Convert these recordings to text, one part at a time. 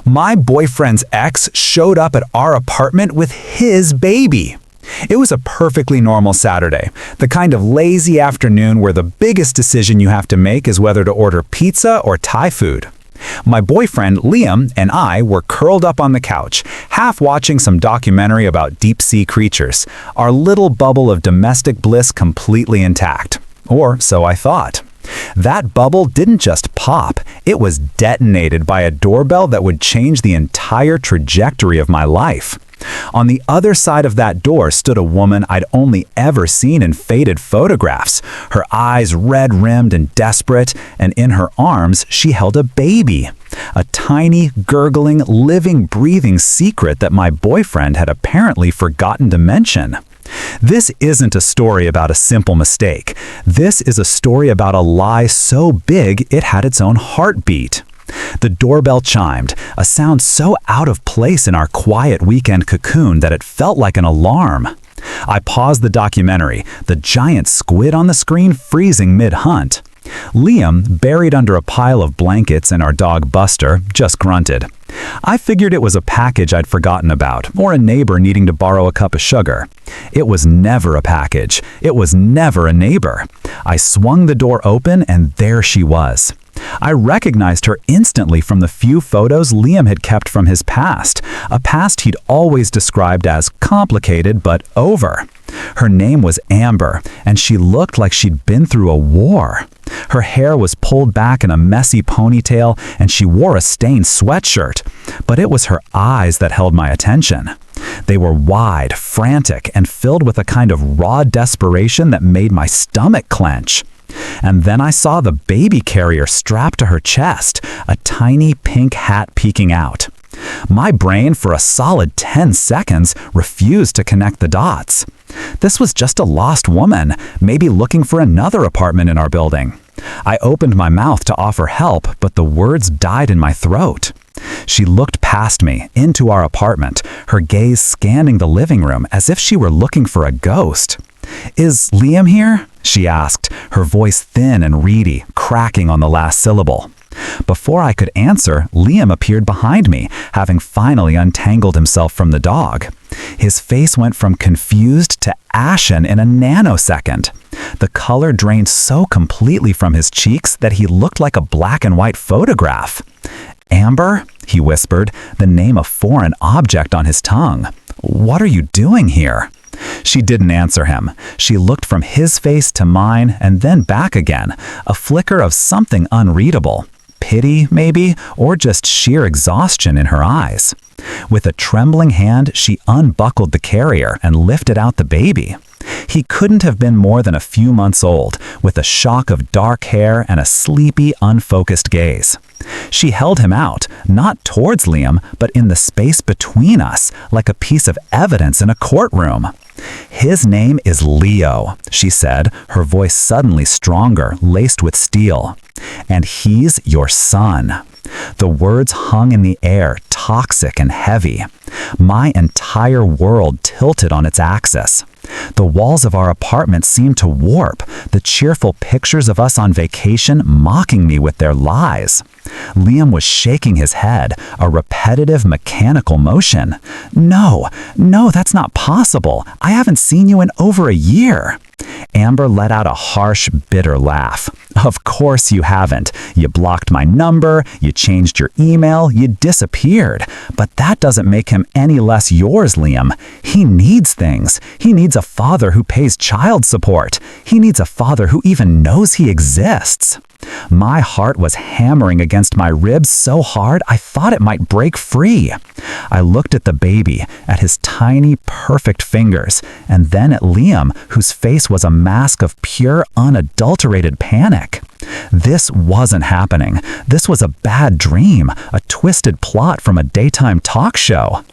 My boyfriend's ex showed up at our apartment with his baby. It was a perfectly normal Saturday, the kind of lazy afternoon where the biggest decision you have to make is whether to order pizza or Thai food. My boyfriend, Liam, and I were curled up on the couch, half watching some documentary about deep-sea creatures, our little bubble of domestic bliss completely intact. Or so I thought. That bubble didn't just pop, it was detonated by a doorbell that would change the entire trajectory of my life. On the other side of that door stood a woman I'd only ever seen in faded photographs, her eyes red-rimmed and desperate, and in her arms she held a baby. A tiny, gurgling, living, breathing secret that my boyfriend had apparently forgotten to mention. This isn't a story about a simple mistake. This is a story about a lie so big it had its own heartbeat. The doorbell chimed, a sound so out of place in our quiet weekend cocoon that it felt like an alarm. I paused the documentary, the giant squid on the screen freezing mid-hunt. Liam, buried under a pile of blankets, and our dog Buster just grunted. I figured it was a package I'd forgotten about, or a neighbor needing to borrow a cup of sugar. It was never a package. It was never a neighbor. I swung the door open, and there she was. I recognized her instantly from the few photos Liam had kept from his past, a past he'd always described as complicated but over. Her name was Amber, and she looked like she'd been through a war. Her hair was pulled back in a messy ponytail, and she wore a stained sweatshirt. But it was her eyes that held my attention. They were wide, frantic, and filled with a kind of raw desperation that made my stomach clench. And then I saw the baby carrier strapped to her chest, a tiny pink hat peeking out. My brain, for a solid 10 seconds, refused to connect the dots. This was just a lost woman, maybe looking for another apartment in our building. I opened my mouth to offer help, but the words died in my throat. She looked past me, into our apartment, her gaze scanning the living room as if she were looking for a ghost. "Is Liam here?" she asked, her voice thin and reedy, cracking on the last syllable. Before I could answer, Liam appeared behind me, having finally untangled himself from the dog. His face went from confused to ashen in a nanosecond. The color drained so completely from his cheeks that he looked like a black and white photograph. "Amber?" he whispered, the name a foreign object on his tongue. "What are you doing here?" She didn't answer him. She looked from his face to mine and then back again, a flicker of something unreadable. Pity, maybe, or just sheer exhaustion in her eyes. With a trembling hand, she unbuckled the carrier and lifted out the baby. He couldn't have been more than a few months old, with a shock of dark hair and a sleepy, unfocused gaze. She held him out, not towards Liam, but in the space between us, like a piece of evidence in a courtroom. "His name is Leo," she said, her voice suddenly stronger, laced with steel. "And he's your son." The words hung in the air, toxic and heavy. My entire world tilted on its axis. The walls of our apartment seemed to warp, the cheerful pictures of us on vacation mocking me with their lies. Liam was shaking his head, a repetitive mechanical motion. No, that's not possible. I haven't seen you in over a year." Amber let out a harsh, bitter laugh. "Of course you haven't. You blocked my number, you changed your email, you disappeared. But that doesn't make him any less yours, Liam. He needs things. He needs a father who pays child support. He needs a father who even knows he exists." My heart was hammering against my ribs so hard I thought it might break free. I looked at the baby, at his tiny, perfect fingers, and then at Liam, whose face was a mask of pure, unadulterated panic. This wasn't happening. This was a bad dream, a twisted plot from a daytime talk show.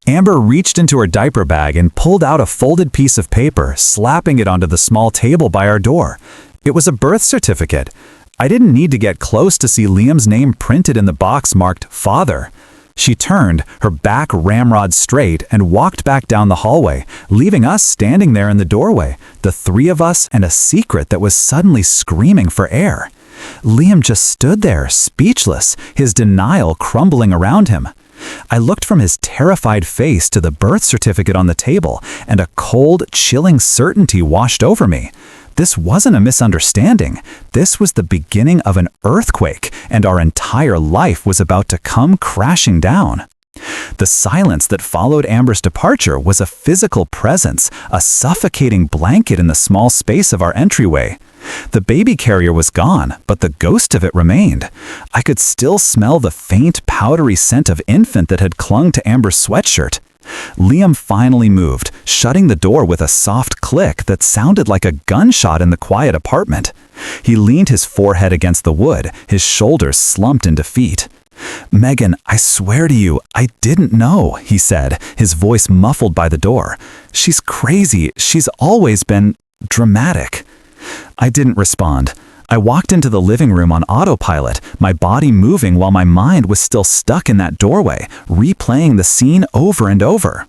Amber reached into her diaper bag and pulled out a folded piece of paper, slapping it onto the small table by our door. It was a birth certificate. I didn't need to get close to see Liam's name printed in the box marked Father. She turned, her back ramrod straight, and walked back down the hallway, leaving us standing there in the doorway, the three of us and a secret that was suddenly screaming for air. Liam just stood there, speechless, his denial crumbling around him. I looked from his terrified face to the birth certificate on the table, and a cold, chilling certainty washed over me. This wasn't a misunderstanding. This was the beginning of an earthquake, and our entire life was about to come crashing down. The silence that followed Amber's departure was a physical presence, a suffocating blanket in the small space of our entryway. The baby carrier was gone, but the ghost of it remained. I could still smell the faint, powdery scent of infant that had clung to Amber's sweatshirt. Liam finally moved, shutting the door with a soft click that sounded like a gunshot in the quiet apartment. He leaned his forehead against the wood, his shoulders slumped in defeat. "Megan, I swear to you, I didn't know," he said, his voice muffled by the door. "She's crazy. She's always been dramatic." I didn't respond. I walked into the living room on autopilot, my body moving while my mind was still stuck in that doorway, replaying the scene over and over.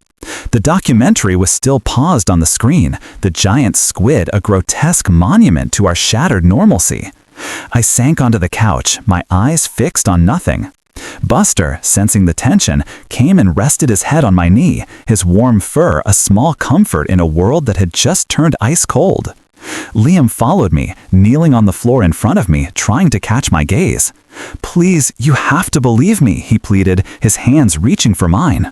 The documentary was still paused on the screen, the giant squid a grotesque monument to our shattered normalcy. I sank onto the couch, my eyes fixed on nothing. Buster, sensing the tension, came and rested his head on my knee, his warm fur a small comfort in a world that had just turned ice cold. Liam followed me, kneeling on the floor in front of me, trying to catch my gaze. "Please, you have to believe me," he pleaded, his hands reaching for mine.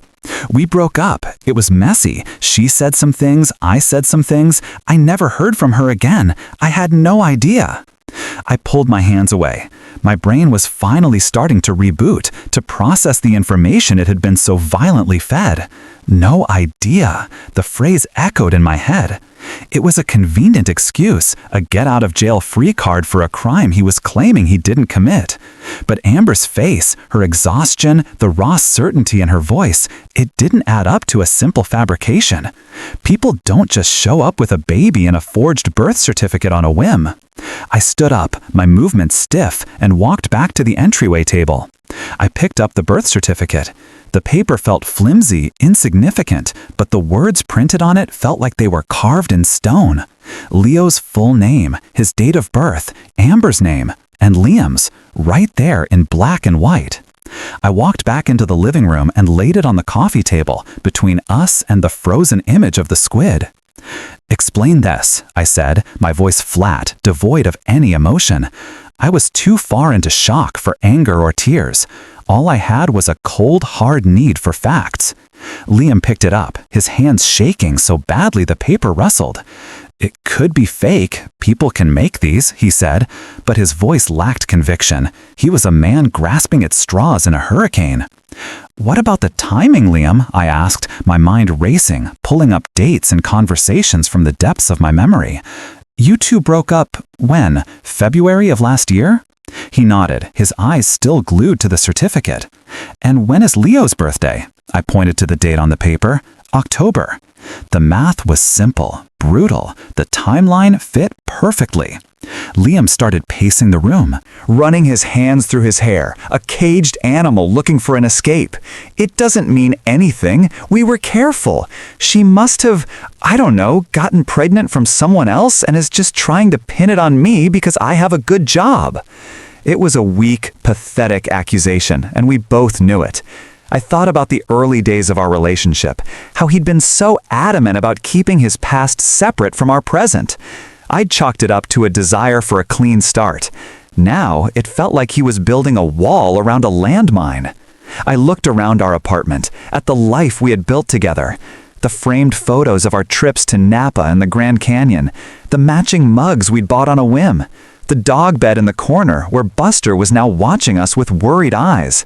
"We broke up. It was messy. She said some things, I said some things. I never heard from her again. I had no idea." I pulled my hands away. My brain was finally starting to reboot, to process the information it had been so violently fed. No idea. The phrase echoed in my head. It was a convenient excuse, a get-out-of-jail-free card for a crime he was claiming he didn't commit. But Amber's face, her exhaustion, the raw certainty in her voice, it didn't add up to a simple fabrication. People don't just show up with a baby and a forged birth certificate on a whim. I stood up, my movements stiff, and walked back to the entryway table. I picked up the birth certificate. The paper felt flimsy, insignificant, but the words printed on it felt like they were carved in stone. Leo's full name, his date of birth, Amber's name, and Liam's, right there in black and white. I walked back into the living room and laid it on the coffee table, between us and the frozen image of the squid. "Explain this," I said, my voice flat, devoid of any emotion. I was too far into shock for anger or tears. All I had was a cold, hard need for facts. Liam picked it up, his hands shaking so badly the paper rustled. "It could be fake. People can make these," he said, but his voice lacked conviction. He was a man grasping at straws in a hurricane. "What about the timing, Liam?" I asked, my mind racing, pulling up dates and conversations from the depths of my memory. "You two broke up when? February of last year?" He nodded, his eyes still glued to the certificate. "And when is Leo's birthday?" I pointed to the date on the paper. "October." The math was simple, brutal. The timeline fit perfectly. Liam started pacing the room, running his hands through his hair, a caged animal looking for an escape. "It doesn't mean anything. We were careful. She must have, I don't know, gotten pregnant from someone else and is just trying to pin it on me because I have a good job." It was a weak, pathetic accusation, and we both knew it. I thought about the early days of our relationship, how he'd been so adamant about keeping his past separate from our present. I'd chalked it up to a desire for a clean start. Now, it felt like he was building a wall around a landmine. I looked around our apartment, at the life we had built together. The framed photos of our trips to Napa and the Grand Canyon, the matching mugs we'd bought on a whim, the dog bed in the corner where Buster was now watching us with worried eyes.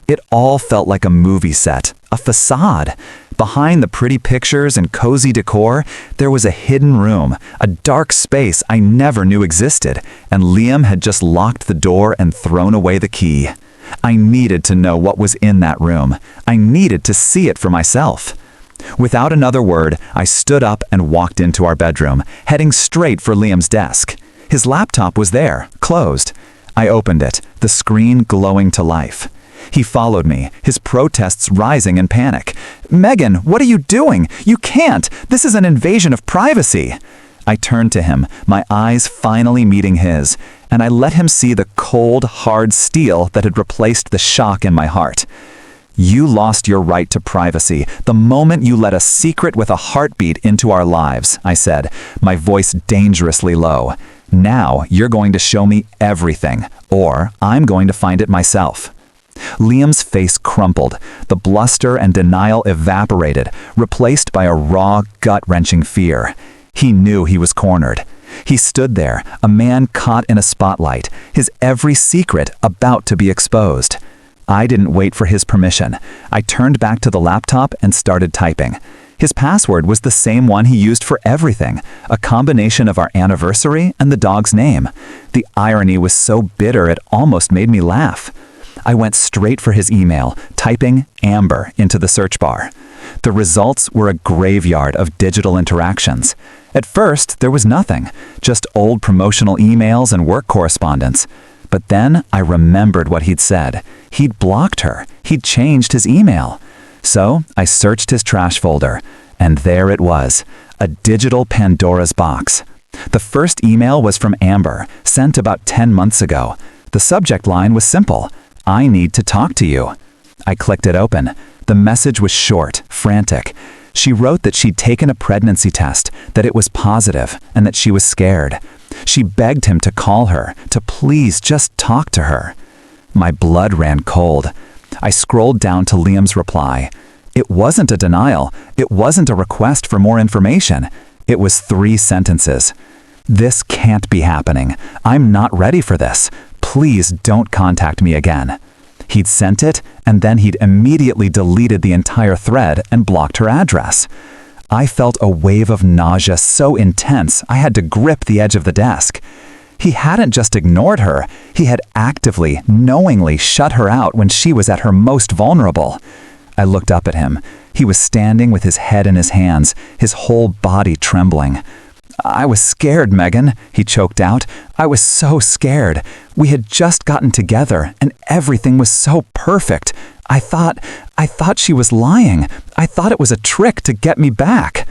It all felt like a movie set, a facade. Behind the pretty pictures and cozy decor, there was a hidden room, a dark space I never knew existed, and Liam had just locked the door and thrown away the key. I needed to know what was in that room. I needed to see it for myself. Without another word, I stood up and walked into our bedroom, heading straight for Liam's desk. His laptop was there, closed. I opened it, the screen glowing to life. He followed me, his protests rising in panic. "Megan, what are you doing? You can't! This is an invasion of privacy!" I turned to him, my eyes finally meeting his, and I let him see the cold, hard steel that had replaced the shock in my heart. You lost your right to privacy the moment you let a secret with a heartbeat into our lives, I said, my voice dangerously low. Now you're going to show me everything, or I'm going to find it myself. Liam's face crumpled. The bluster and denial evaporated, replaced by a raw, gut-wrenching fear. He knew he was cornered. He stood there, a man caught in a spotlight, his every secret about to be exposed. I didn't wait for his permission. I turned back to the laptop and started typing. His password was the same one he used for everything, a combination of our anniversary and the dog's name. The irony was so bitter it almost made me laugh. I went straight for his email, typing Amber into the search bar. The results were a graveyard of digital interactions. At first, there was nothing, just old promotional emails and work correspondence. But then I remembered what he'd said. He'd blocked her. He'd changed his email. So I searched his trash folder, and there it was, a digital Pandora's box. The first email was from Amber, sent about 10 months ago. The subject line was simple: I need to talk to you. I clicked it open. The message was short, frantic. She wrote that she'd taken a pregnancy test, that it was positive, and that she was scared. She begged him to call her, to please just talk to her. My blood ran cold. I scrolled down to Liam's reply. It wasn't a denial. It wasn't a request for more information. It was 3 sentences. This can't be happening. I'm not ready for this. Please don't contact me again. He'd sent it, and then he'd immediately deleted the entire thread and blocked her address. I felt a wave of nausea so intense I had to grip the edge of the desk. He hadn't just ignored her, he had actively, knowingly shut her out when she was at her most vulnerable. I looked up at him. He was standing with his head in his hands, his whole body trembling. I was scared, Megan, he choked out. I was so scared. We had just gotten together, and everything was so perfect. I thought she was lying. I thought it was a trick to get me back.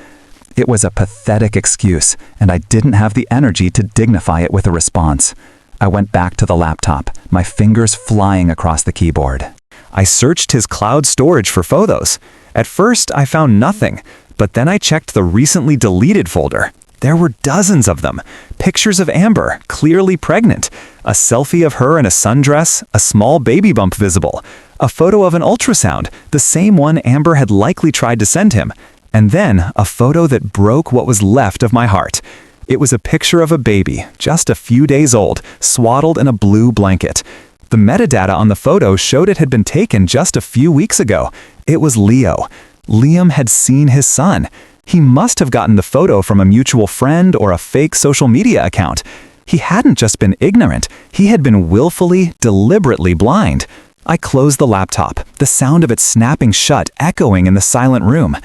It was a pathetic excuse, and I didn't have the energy to dignify it with a response. I went back to the laptop, my fingers flying across the keyboard. I searched his cloud storage for photos. At first, I found nothing, but then I checked the recently deleted folder. There were dozens of them. Pictures of Amber, clearly pregnant. A selfie of her in a sundress, a small baby bump visible. A photo of an ultrasound, the same one Amber had likely tried to send him. And then a photo that broke what was left of my heart. It was a picture of a baby, just a few days old, swaddled in a blue blanket. The metadata on the photo showed it had been taken just a few weeks ago. It was Leo. Liam had seen his son. He must have gotten the photo from a mutual friend or a fake social media account. He hadn't just been ignorant, he had been willfully, deliberately blind. I closed the laptop, the sound of it snapping shut echoing in the silent room.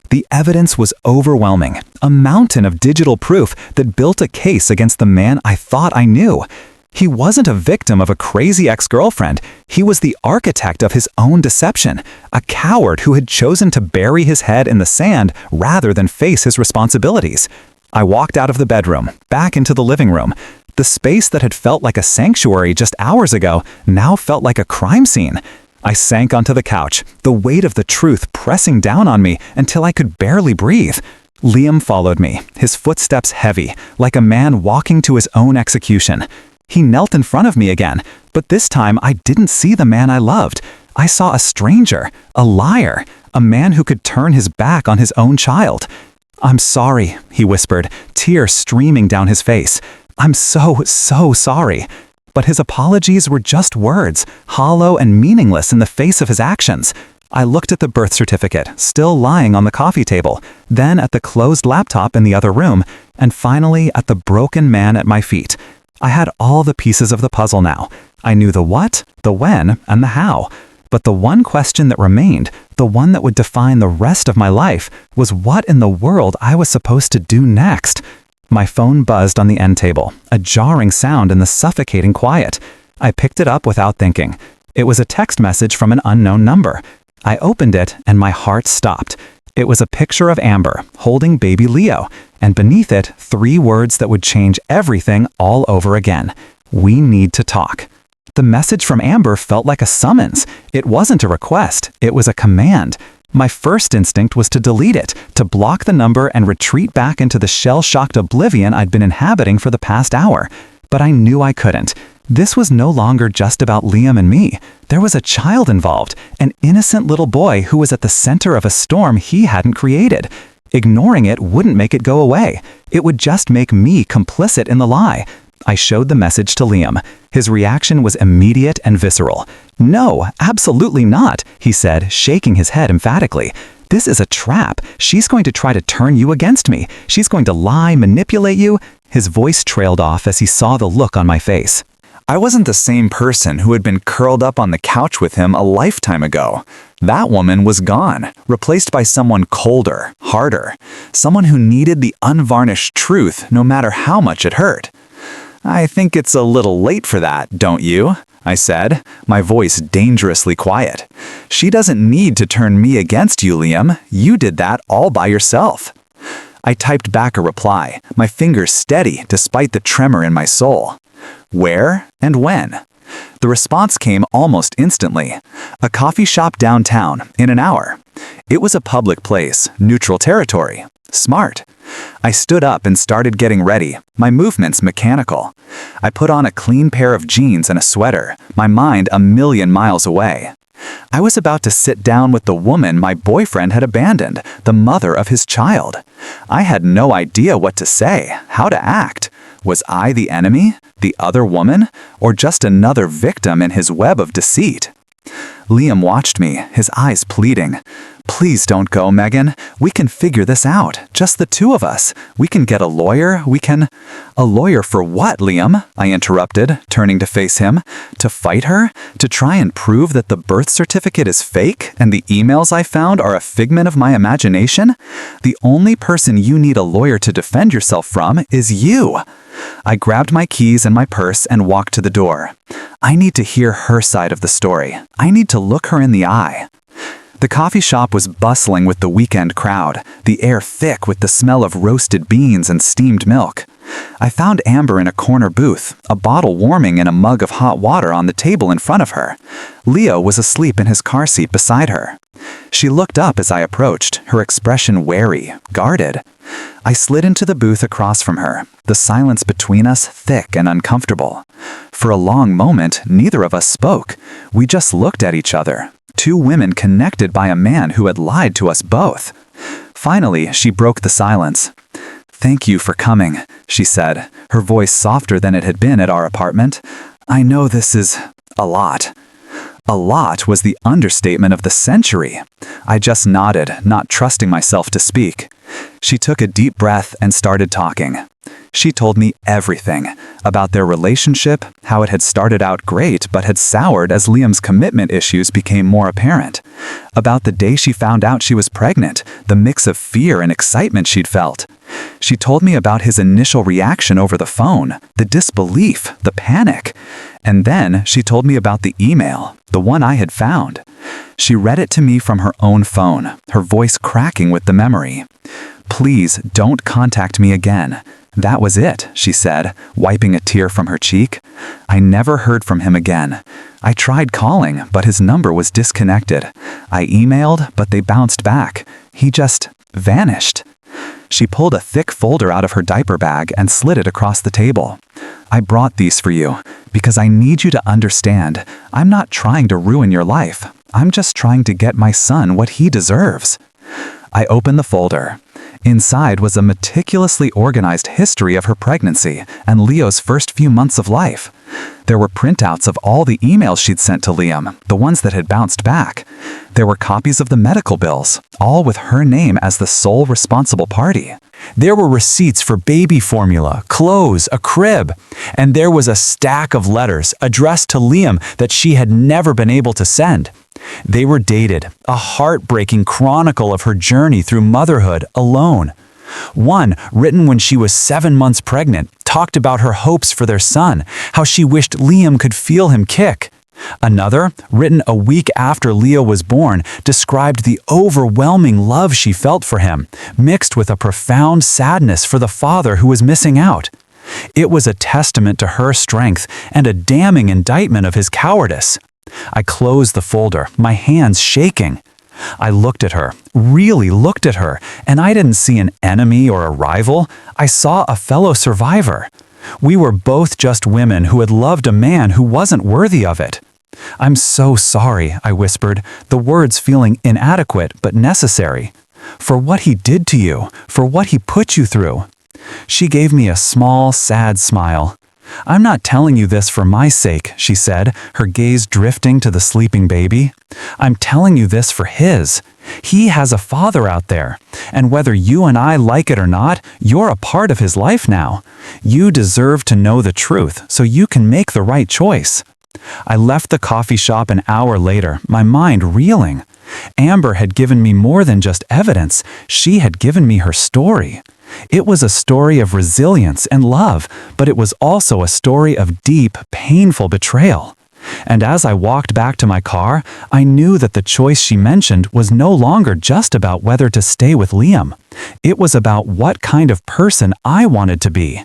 The evidence was overwhelming, a mountain of digital proof that built a case against the man I thought I knew. He wasn't a victim of a crazy ex-girlfriend. He was the architect of his own deception, a coward who had chosen to bury his head in the sand rather than face his responsibilities. I walked out of the bedroom, back into the living room. The space that had felt like a sanctuary just hours ago now felt like a crime scene. I sank onto the couch, the weight of the truth pressing down on me until I could barely breathe. Liam followed me, his footsteps heavy, like a man walking to his own execution. He knelt in front of me again, but this time I didn't see the man I loved. I saw a stranger, a liar, a man who could turn his back on his own child. "I'm sorry," he whispered, tears streaming down his face. "I'm so sorry." But his apologies were just words, hollow and meaningless in the face of his actions. I looked at the birth certificate, still lying on the coffee table, then at the closed laptop in the other room, and finally at the broken man at my feet. I had all the pieces of the puzzle now. I knew the what, the when, and the how. But the one question that remained, the one that would define the rest of my life, was what in the world I was supposed to do next. My phone buzzed on the end table, a jarring sound in the suffocating quiet. I picked it up without thinking. It was a text message from an unknown number. I opened it and my heart stopped. It was a picture of Amber holding baby Leo, and beneath it, 3 words that would change everything all over again. "We need to talk." The message from Amber felt like a summons. It wasn't a request, it was a command. My first instinct was to delete it, to block the number and retreat back into the shell-shocked oblivion I'd been inhabiting for the past hour. But I knew I couldn't. This was no longer just about Liam and me. There was a child involved, an innocent little boy who was at the center of a storm he hadn't created. Ignoring it wouldn't make it go away. It would just make me complicit in the lie. I showed the message to Liam. His reaction was immediate and visceral. "No, absolutely not," he said, shaking his head emphatically. "This is a trap. She's going to try to turn you against me. She's going to lie, manipulate you." His voice trailed off as he saw the look on my face. I wasn't the same person who had been curled up on the couch with him a lifetime ago. That woman was gone, replaced by someone colder, harder, someone who needed the unvarnished truth no matter how much it hurt. "I think it's a little late for that, don't you?" I said, my voice dangerously quiet. "She doesn't need to turn me against you, Liam. You did that all by yourself." I typed back a reply, my fingers steady despite the tremor in my soul. "Where and when?" The response came almost instantly. "A coffee shop downtown, in an hour." It was a public place, neutral territory. Smart. I stood up and started getting ready, my movements mechanical. I put on a clean pair of jeans and a sweater, my mind a million miles away. I was about to sit down with the woman my boyfriend had abandoned, the mother of his child. I had no idea what to say, how to act. Was I the enemy, the other woman, or just another victim in his web of deceit? Liam watched me, his eyes pleading. "Please don't go, Megan. We can figure this out. Just the two of us. We can get a lawyer. We can—" "A lawyer for what, Liam?" I interrupted, turning to face him. "To fight her? To try and prove that the birth certificate is fake and the emails I found are a figment of my imagination? The only person you need a lawyer to defend yourself from is you." I grabbed my keys and my purse and walked to the door. I need to hear her side of the story. I need to look her in the eye. The coffee shop was bustling with the weekend crowd, the air thick with the smell of roasted beans and steamed milk. I found Amber in a corner booth, a bottle warming in a mug of hot water on the table in front of her. Leo was asleep in his car seat beside her. She looked up as I approached, her expression wary, guarded. I slid into the booth across from her, the silence between us thick and uncomfortable. For a long moment, neither of us spoke. We just looked at each other. Two women connected by a man who had lied to us both. Finally, she broke the silence. "Thank you for coming," she said, her voice softer than it had been at our apartment. "I know this is a lot." A lot was the understatement of the century. I just nodded, not trusting myself to speak. She took a deep breath and started talking. She told me everything about their relationship, how it had started out great but had soured as Liam's commitment issues became more apparent. About the day she found out she was pregnant, the mix of fear and excitement she'd felt. She told me about his initial reaction over the phone, the disbelief, the panic. And then she told me about the email, the one I had found. She read it to me from her own phone, her voice cracking with the memory. "Please don't contact me again." That was it, she said, wiping a tear from her cheek. I never heard from him again. I tried calling, but his number was disconnected. I emailed, but they bounced back. He just vanished. She pulled a thick folder out of her diaper bag and slid it across the table. "I brought these for you, because I need you to understand. I'm not trying to ruin your life. I'm just trying to get my son what he deserves." I opened the folder. Inside was a meticulously organized history of her pregnancy and Leo's first few months of life. There were printouts of all the emails she'd sent to Liam, the ones that had bounced back. There were copies of the medical bills, all with her name as the sole responsible party. There were receipts for baby formula, clothes, a crib, and there was a stack of letters addressed to Liam that she had never been able to send. They were dated, a heartbreaking chronicle of her journey through motherhood alone. One, written when she was 7 months pregnant, talked about her hopes for their son, how she wished Liam could feel him kick. Another, written a week after Leo was born, described the overwhelming love she felt for him, mixed with a profound sadness for the father who was missing out. It was a testament to her strength and a damning indictment of his cowardice. I closed the folder, my hands shaking. I looked at her, really looked at her, and I didn't see an enemy or a rival. I saw a fellow survivor. We were both just women who had loved a man who wasn't worthy of it. "I'm so sorry," I whispered, the words feeling inadequate but necessary. "For what he did to you, for what he put you through." She gave me a small, sad smile. "I'm not telling you this for my sake," she said, her gaze drifting to the sleeping baby. "I'm telling you this for his. He has a father out there, and whether you and I like it or not, you're a part of his life now. You deserve to know the truth so you can make the right choice." I left the coffee shop an hour later, my mind reeling. Amber had given me more than just evidence. She had given me her story. It was a story of resilience and love, but it was also a story of deep, painful betrayal. And as I walked back to my car, I knew that the choice she mentioned was no longer just about whether to stay with Liam. It was about what kind of person I wanted to be.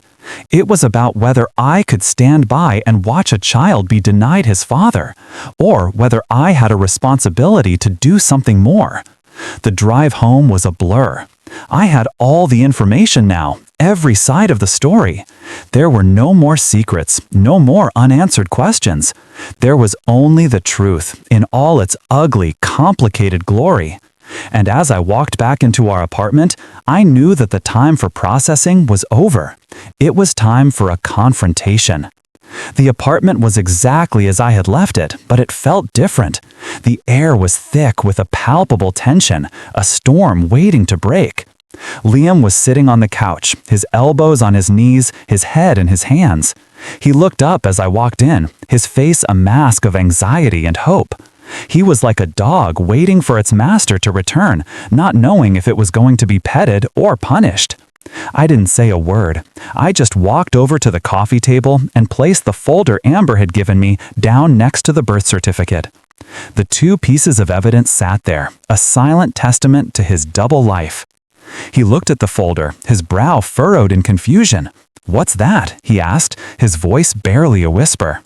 It was about whether I could stand by and watch a child be denied his father, or whether I had a responsibility to do something more. The drive home was a blur. I had all the information now, every side of the story. There were no more secrets, no more unanswered questions. There was only the truth in all its ugly, complicated glory. And as I walked back into our apartment, I knew that the time for processing was over. It was time for a confrontation. The apartment was exactly as I had left it, but it felt different. The air was thick with a palpable tension, a storm waiting to break. Liam was sitting on the couch, his elbows on his knees, his head in his hands. He looked up as I walked in, his face a mask of anxiety and hope. He was like a dog waiting for its master to return, not knowing if it was going to be petted or punished. I didn't say a word. I just walked over to the coffee table and placed the folder Amber had given me down next to the birth certificate. The two pieces of evidence sat there, a silent testament to his double life. He looked at the folder, his brow furrowed in confusion. "What's that?" he asked, his voice barely a whisper.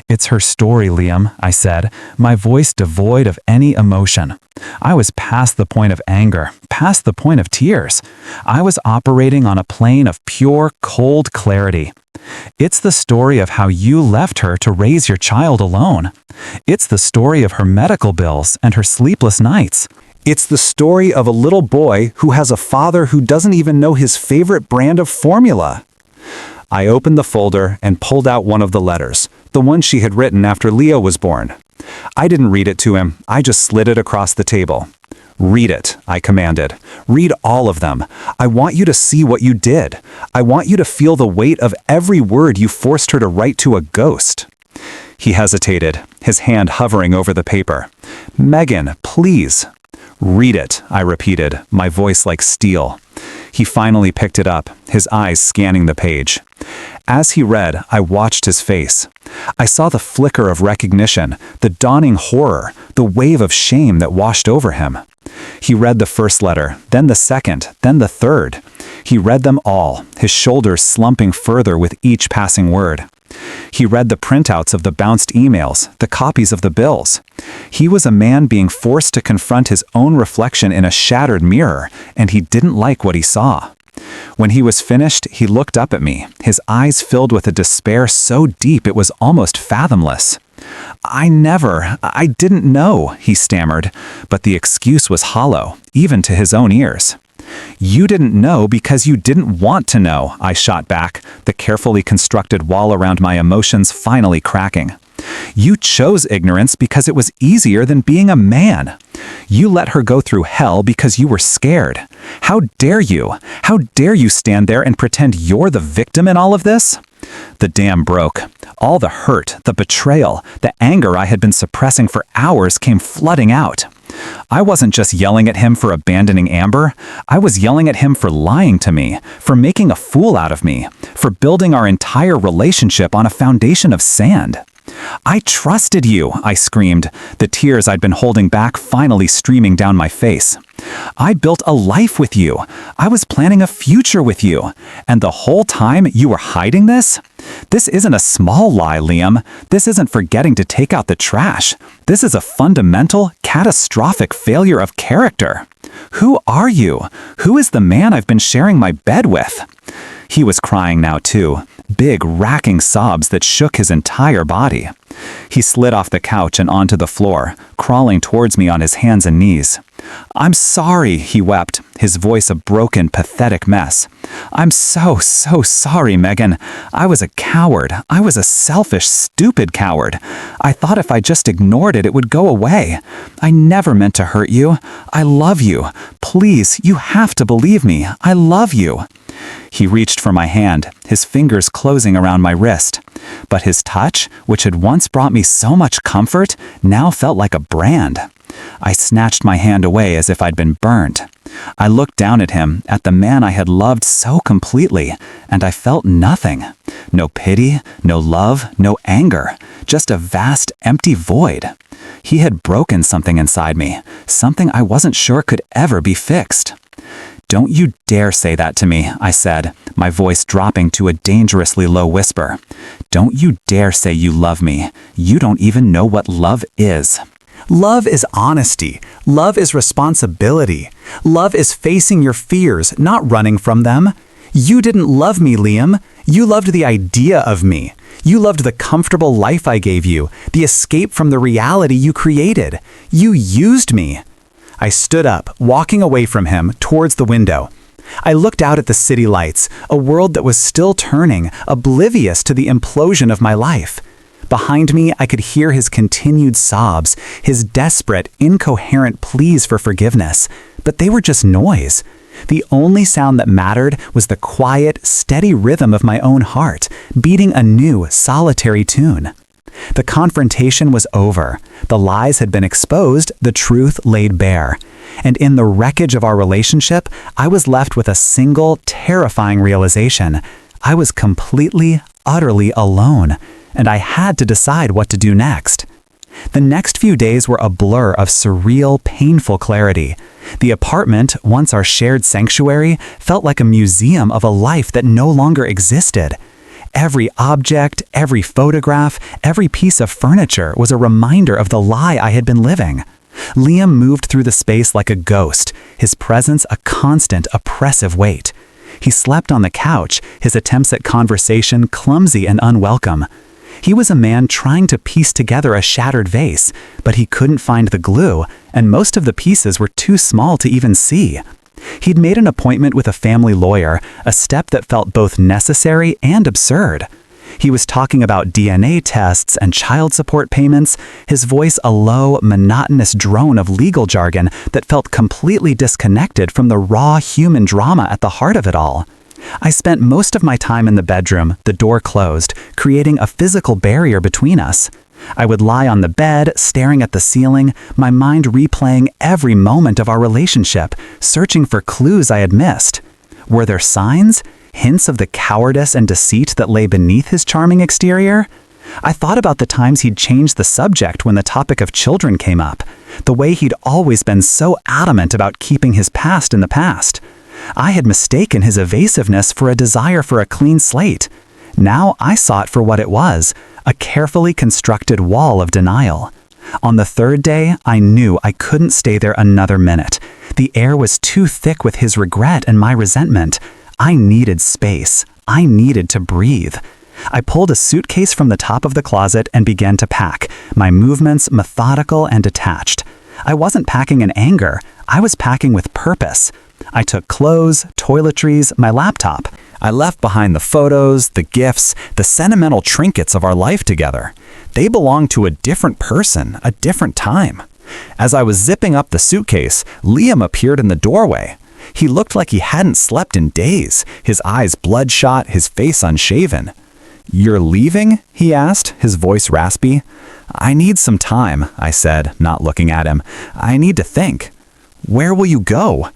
"It's her story, Liam," I said, my voice devoid of any emotion. I was past the point of anger, past the point of tears. I was operating on a plane of pure, cold clarity. It's the story of how you left her to raise your child alone. It's the story of her medical bills and her sleepless nights. It's the story of a little boy who has a father who doesn't even know his favorite brand of formula. I opened the folder and pulled out one of the letters, the one she had written after Leo was born. I didn't read it to him, I just slid it across the table. "Read it," I commanded. "Read all of them. I want you to see what you did. I want you to feel the weight of every word you forced her to write to a ghost." He hesitated, his hand hovering over the paper. "Megan, please." "Read it," I repeated, my voice like steel. He finally picked it up, his eyes scanning the page. As he read, I watched his face. I saw the flicker of recognition, the dawning horror, the wave of shame that washed over him. He read the first letter, then the second, then the third. He read them all, his shoulders slumping further with each passing word. He read the printouts of the bounced emails, the copies of the bills. He was a man being forced to confront his own reflection in a shattered mirror, and he didn't like what he saw. When he was finished, he looked up at me, his eyes filled with a despair so deep it was almost fathomless. I didn't know," he stammered, but the excuse was hollow, even to his own ears. "You didn't know because you didn't want to know," I shot back, the carefully constructed wall around my emotions finally cracking. "You chose ignorance because it was easier than being a man. You let her go through hell because you were scared. How dare you? How dare you stand there and pretend you're the victim in all of this?" The dam broke. All the hurt, the betrayal, the anger I had been suppressing for hours came flooding out. I wasn't just yelling at him for abandoning Amber. I was yelling at him for lying to me, for making a fool out of me, for building our entire relationship on a foundation of sand. "I trusted you," I screamed, the tears I'd been holding back finally streaming down my face. "I built a life with you. I was planning a future with you. And the whole time you were hiding this? This isn't a small lie, Liam. This isn't forgetting to take out the trash. This is a fundamental, catastrophic failure of character. Who are you? Who is the man I've been sharing my bed with?" He was crying now too, big, racking sobs that shook his entire body. He slid off the couch and onto the floor, crawling towards me on his hands and knees. "I'm sorry," he wept, his voice a broken, pathetic mess. "I'm so sorry, Megan. I was a coward. I was a selfish, stupid coward. I thought if I just ignored it, it would go away. I never meant to hurt you. I love you. Please, you have to believe me. I love you." He reached for my hand, his fingers closing around my wrist. But his touch, which had once brought me so much comfort, now felt like a brand. I snatched my hand away as if I'd been burned. I looked down at him, at the man I had loved so completely, and I felt nothing. No pity, no love, no anger, just a vast, empty void. He had broken something inside me, something I wasn't sure could ever be fixed. "Don't you dare say that to me," I said, my voice dropping to a dangerously low whisper. "Don't you dare say you love me. You don't even know what love is." Love is honesty. Love is responsibility. Love is facing your fears, not running from them. You didn't love me, Liam. You loved the idea of me. You loved the comfortable life I gave you, the escape from the reality you created. You used me. I stood up, walking away from him, towards the window. I looked out at the city lights, a world that was still turning, oblivious to the implosion of my life. Behind me, I could hear his continued sobs, his desperate, incoherent pleas for forgiveness. But they were just noise. The only sound that mattered was the quiet, steady rhythm of my own heart, beating a new, solitary tune. The confrontation was over. The lies had been exposed, the truth laid bare. And in the wreckage of our relationship, I was left with a single, terrifying realization. I was completely, utterly alone, and I had to decide what to do next. The next few days were a blur of surreal, painful clarity. The apartment, once our shared sanctuary, felt like a museum of a life that no longer existed. Every object, every photograph, every piece of furniture was a reminder of the lie I had been living. Liam moved through the space like a ghost, his presence a constant, oppressive weight. He slept on the couch, his attempts at conversation clumsy and unwelcome. He was a man trying to piece together a shattered vase, but he couldn't find the glue, and most of the pieces were too small to even see. He'd made an appointment with a family lawyer, a step that felt both necessary and absurd. He was talking about DNA tests and child support payments, his voice a low, monotonous drone of legal jargon that felt completely disconnected from the raw human drama at the heart of it all. I spent most of my time in the bedroom, the door closed, creating a physical barrier between us. I would lie on the bed, staring at the ceiling, my mind replaying every moment of our relationship, searching for clues I had missed. Were there signs? Hints of the cowardice and deceit that lay beneath his charming exterior? I thought about the times he'd changed the subject when the topic of children came up, the way he'd always been so adamant about keeping his past in the past. I had mistaken his evasiveness for a desire for a clean slate. Now I saw it for what it was, a carefully constructed wall of denial. On the third day, I knew I couldn't stay there another minute. The air was too thick with his regret and my resentment. I needed space. I needed to breathe. I pulled a suitcase from the top of the closet and began to pack, my movements methodical and detached. I wasn't packing in anger. I was packing with purpose. I took clothes, toiletries, my laptop. I left behind the photos, the gifts, the sentimental trinkets of our life together. They belonged to a different person, a different time. As I was zipping up the suitcase, Liam appeared in the doorway. He looked like he hadn't slept in days, his eyes bloodshot, his face unshaven. "You're leaving?" he asked, his voice raspy. "I need some time," I said, not looking at him. "I need to think." "Where will you go?"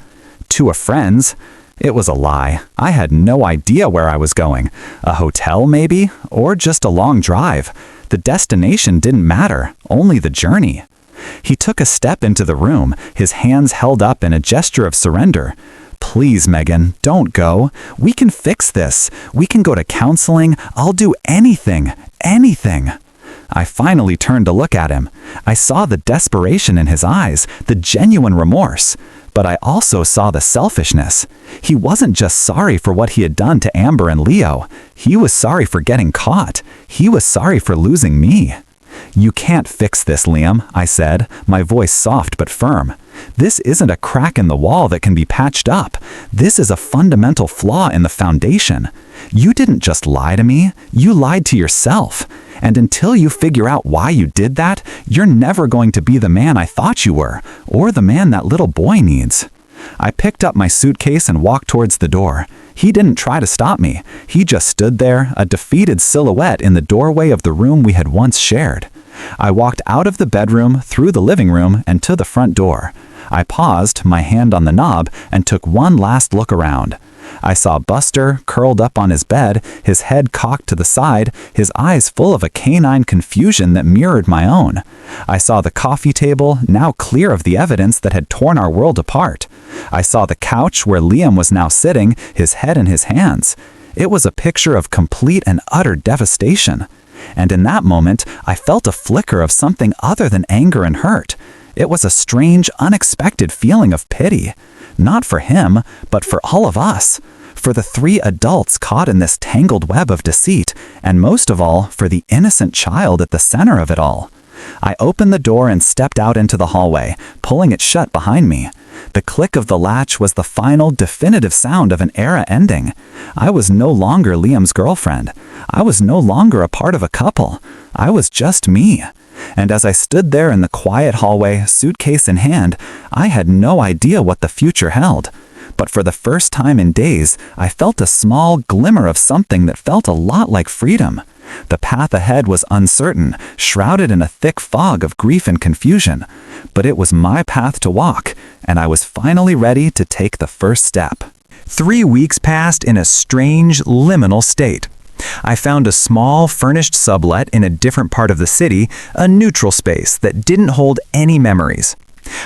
"To a friend's." It was a lie. I had no idea where I was going. A hotel, maybe? Or just a long drive. The destination didn't matter, only the journey. He took a step into the room, his hands held up in a gesture of surrender. "Please, Megan, don't go. We can fix this. We can go to counseling. I'll do anything, anything." I finally turned to look at him. I saw the desperation in his eyes, the genuine remorse. But I also saw the selfishness. He wasn't just sorry for what he had done to Amber and Leo. He was sorry for getting caught. He was sorry for losing me. "You can't fix this, Liam," I said, my voice soft but firm. "This isn't a crack in the wall that can be patched up. This is a fundamental flaw in the foundation. You didn't just lie to me, you lied to yourself. And until you figure out why you did that, you're never going to be the man I thought you were, or the man that little boy needs." I picked up my suitcase and walked towards the door. He didn't try to stop me. He just stood there, a defeated silhouette in the doorway of the room we had once shared. I walked out of the bedroom, through the living room, and to the front door. I paused, my hand on the knob, and took one last look around. I saw Buster, curled up on his bed, his head cocked to the side, his eyes full of a canine confusion that mirrored my own. I saw the coffee table, now clear of the evidence that had torn our world apart. I saw the couch where Liam was now sitting, his head in his hands. It was a picture of complete and utter devastation. And in that moment, I felt a flicker of something other than anger and hurt. It was a strange, unexpected feeling of pity. Not for him, but for all of us. For the three adults caught in this tangled web of deceit, and most of all, for the innocent child at the center of it all. I opened the door and stepped out into the hallway, pulling it shut behind me. The click of the latch was the final, definitive sound of an era ending. I was no longer Liam's girlfriend. I was no longer a part of a couple. I was just me. And as I stood there in the quiet hallway, suitcase in hand, I had no idea what the future held. But for the first time in days, I felt a small glimmer of something that felt a lot like freedom. The path ahead was uncertain, shrouded in a thick fog of grief and confusion. But it was my path to walk, and I was finally ready to take the first step. 3 weeks passed in a strange, liminal state. I found a small, furnished sublet in a different part of the city, a neutral space that didn't hold any memories.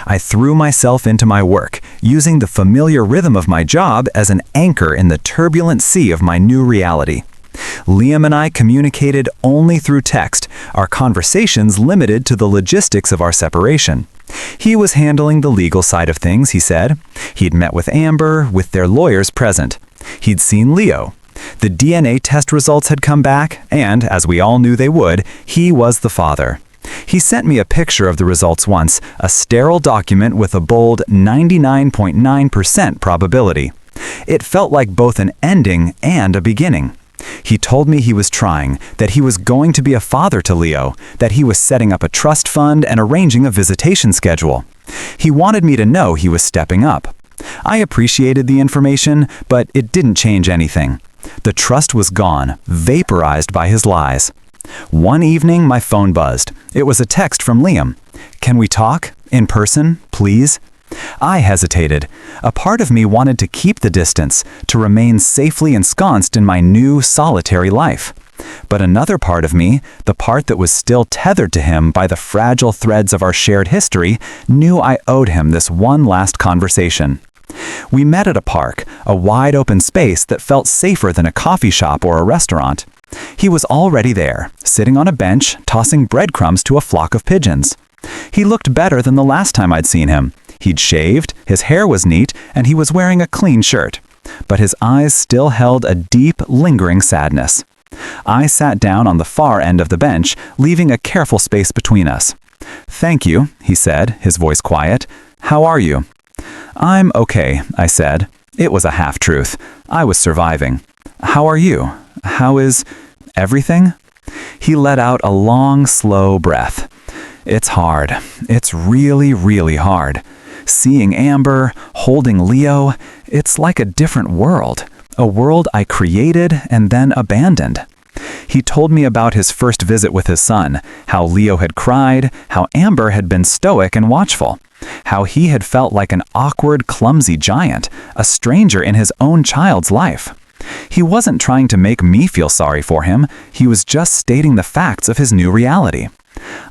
I threw myself into my work, using the familiar rhythm of my job as an anchor in the turbulent sea of my new reality. Liam and I communicated only through text, our conversations limited to the logistics of our separation. He was handling the legal side of things, he said. He'd met with Amber, with their lawyers present. He'd seen Leo. The DNA test results had come back, and, as we all knew they would, he was the father. He sent me a picture of the results once, a sterile document with a bold 99.9% probability. It felt like both an ending and a beginning. He told me he was trying, that he was going to be a father to Leo, that he was setting up a trust fund and arranging a visitation schedule. He wanted me to know he was stepping up. I appreciated the information, but it didn't change anything. The trust was gone, vaporized by his lies. One evening, my phone buzzed. It was a text from Liam. "Can we talk? In person, please?" I hesitated. A part of me wanted to keep the distance, to remain safely ensconced in my new, solitary life. But another part of me, the part that was still tethered to him by the fragile threads of our shared history, knew I owed him this one last conversation. We met at a park, a wide open space that felt safer than a coffee shop or a restaurant. He was already there, sitting on a bench, tossing breadcrumbs to a flock of pigeons. He looked better than the last time I'd seen him. He'd shaved, his hair was neat, and he was wearing a clean shirt. But his eyes still held a deep, lingering sadness. I sat down on the far end of the bench, leaving a careful space between us. "Thank you," he said, his voice quiet. "How are you?" "I'm okay," I said. It was a half-truth. I was surviving. "How are you? How is everything?" He let out a long, slow breath. "It's hard. It's really, really hard. Seeing Amber, holding Leo, it's like a different world. A world I created and then abandoned." He told me about his first visit with his son, how Leo had cried, how Amber had been stoic and watchful, how he had felt like an awkward, clumsy giant, a stranger in his own child's life. He wasn't trying to make me feel sorry for him, he was just stating the facts of his new reality.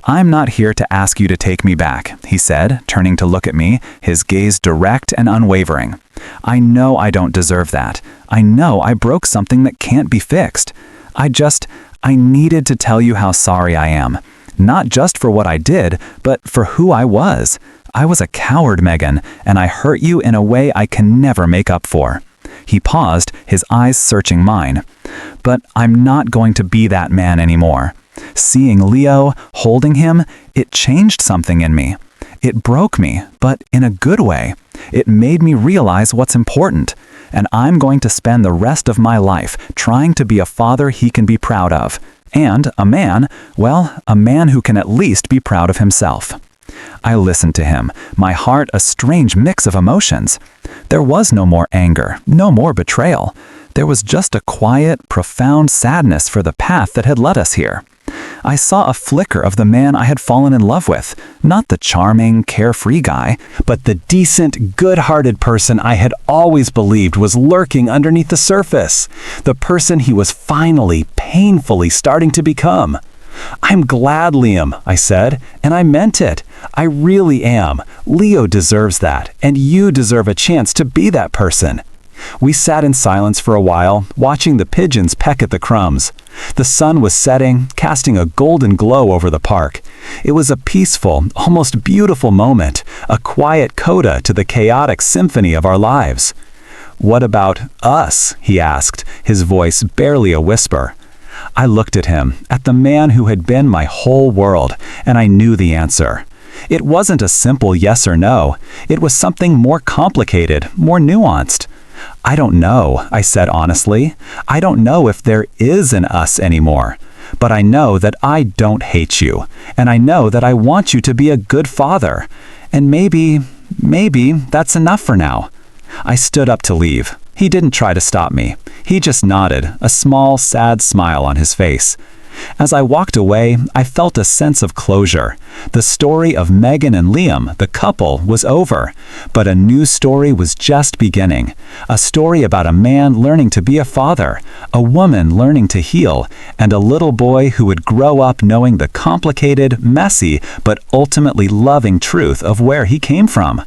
"I'm not here to ask you to take me back," he said, turning to look at me, his gaze direct and unwavering. "I know I don't deserve that. I know I broke something that can't be fixed. I needed to tell you how sorry I am. Not just for what I did, but for who I was. I was a coward, Megan, and I hurt you in a way I can never make up for." He paused, his eyes searching mine. "But I'm not going to be that man anymore." Seeing Leo, holding him, it changed something in me. It broke me, but in a good way. It made me realize what's important. And I'm going to spend the rest of my life trying to be a father he can be proud of. And a man, well, a man who can at least be proud of himself. I listened to him, my heart a strange mix of emotions. There was no more anger, no more betrayal. There was just a quiet, profound sadness for the path that had led us here. I saw a flicker of the man I had fallen in love with, not the charming, carefree guy, but the decent, good-hearted person I had always believed was lurking underneath the surface, the person he was finally, painfully starting to become. "I'm glad, Liam," I said, and I meant it. I really am. Leo deserves that, and you deserve a chance to be that person. We sat in silence for a while, watching the pigeons peck at the crumbs. The sun was setting, casting a golden glow over the park. It was a peaceful, almost beautiful moment, a quiet coda to the chaotic symphony of our lives. "What about us?" he asked, his voice barely a whisper. I looked at him, at the man who had been my whole world, and I knew the answer. It wasn't a simple yes or no. It was something more complicated, more nuanced. "I don't know," I said honestly. "I don't know if there is an us anymore. But I know that I don't hate you, and I know that I want you to be a good father. And maybe that's enough for now." I stood up to leave. He didn't try to stop me. He just nodded, a small, sad smile on his face. As I walked away, I felt a sense of closure. The story of Megan and Liam, the couple, was over, but a new story was just beginning. A story about a man learning to be a father, a woman learning to heal, and a little boy who would grow up knowing the complicated, messy, but ultimately loving truth of where he came from.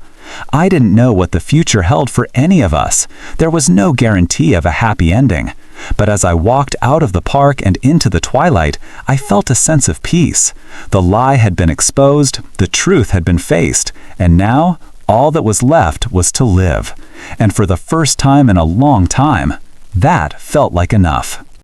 I didn't know what the future held for any of us. There was no guarantee of a happy ending. But as I walked out of the park and into the twilight, I felt a sense of peace. The lie had been exposed, the truth had been faced, and now all that was left was to live. And for the first time in a long time, that felt like enough.